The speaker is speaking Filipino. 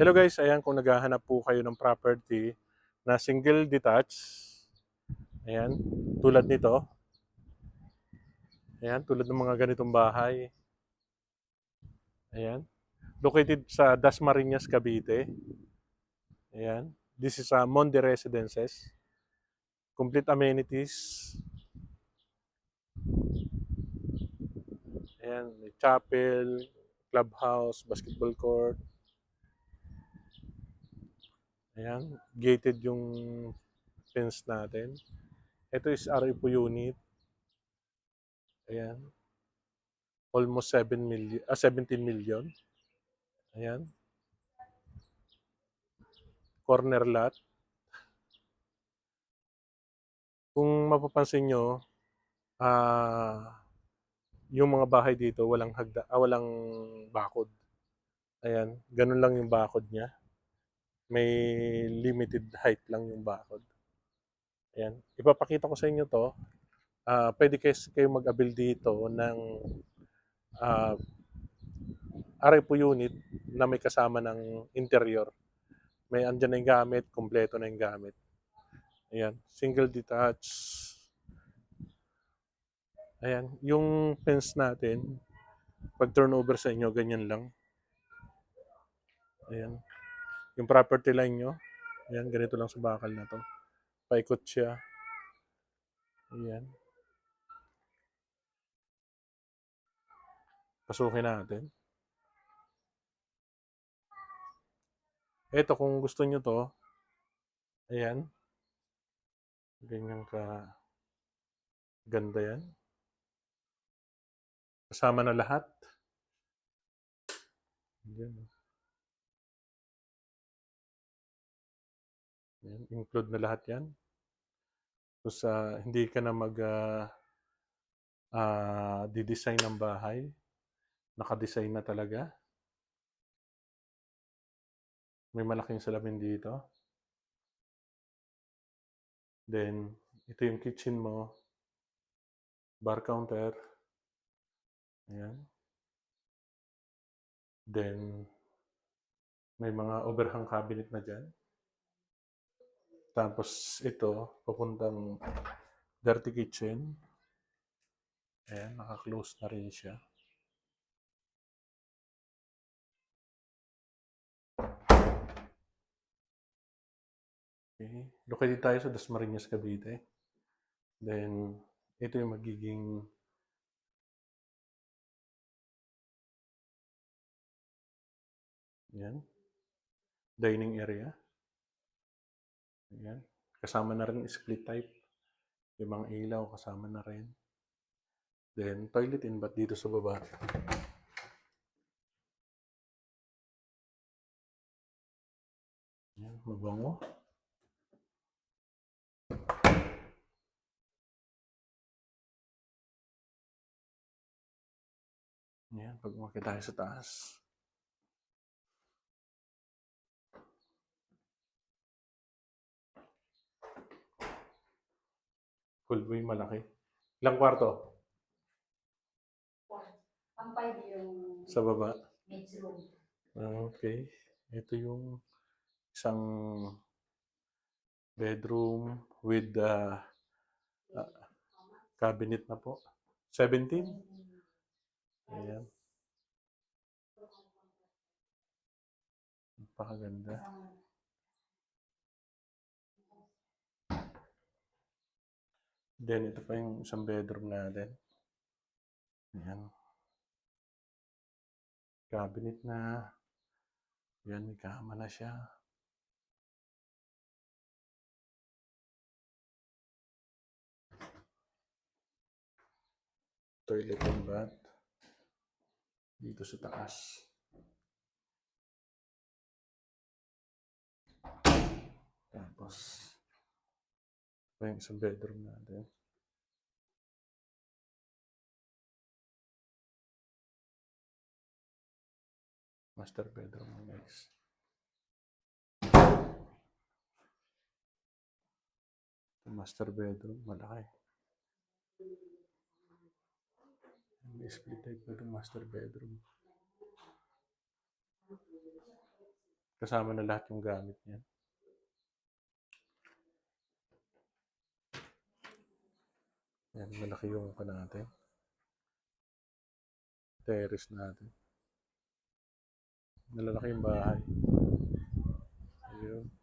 Hello guys, ayan kung naghahanap po kayo ng property na single detached, ayan, tulad nito, ayan, tulad ng mga ganitong bahay, ayan, located sa Dasmariñas, Cavite, ayan, this is a Monde Residences, complete amenities, ayan, may chapel, clubhouse, basketball court, ayan, gated yung fence natin. Ito is RFO unit, ayan, almost 17 million. Ayan, corner lot. Kung mapapansin nyo, yung mga bahay dito walang bakod. Ayan, ganun lang yung bakod niya. May limited height lang yung bakod. Ayan, ipapakita ko sa inyo to. Pwede kayo mag-avail dito ng uh, RFO unit na may kasama ng interior. May andyan na yung gamit, kompleto na yung gamit. Ayan, single detached. Ayan, yung fence natin, pag turnover sa inyo, ganyan lang. Ayan, yung property line nyo, ayan, ganito lang sa bakal na to. Paikot siya. Ayan, pasukin natin. Ito, kung gusto nyo to, ayan, ganyan ka ganda yan. Kasama na lahat. Ayan, ayan, include na lahat yan. So, hindi ka na di-design ng bahay. Naka-design na talaga. May malaking salamin dito. Then, ito yung kitchen mo. Bar counter. Ayan. Then, may mga overhang cabinet na dyan. Tapos, ito, papuntang dirty kitchen. Ayan, naka-close na rin siya. Okay. Located tayo sa Dasmariñas, Cavite. Then, ito yung magiging ayan, dining area. Ayan. Kasama na rin split type. Yung mga ilaw, kasama na rin. Then, toilet and bath dito sa baba. Ayan, mabango. Ayan, pag umakit tayo sa taas. Full view, malaki. Ilang kwarto? Ang 5 yung Sa baba. bedroom. Okay. Ito yung isang bedroom with cabinet na po. 17? Ayan. Napakaganda. Then, ito pa yung isang bedroom natin. Ayan. Cabinet na. Ayan, may kama na siya. Toilet and bath. Dito sa taas. Tapos, ito yung isang bedroom natin. Master bedroom guys. Master bedroom, malaki. May split type na master bedroom. Kasama na lahat yung gamit niya. Yan, malaki yung natin. Terrace natin. Malalaki yung bahay. Ayun.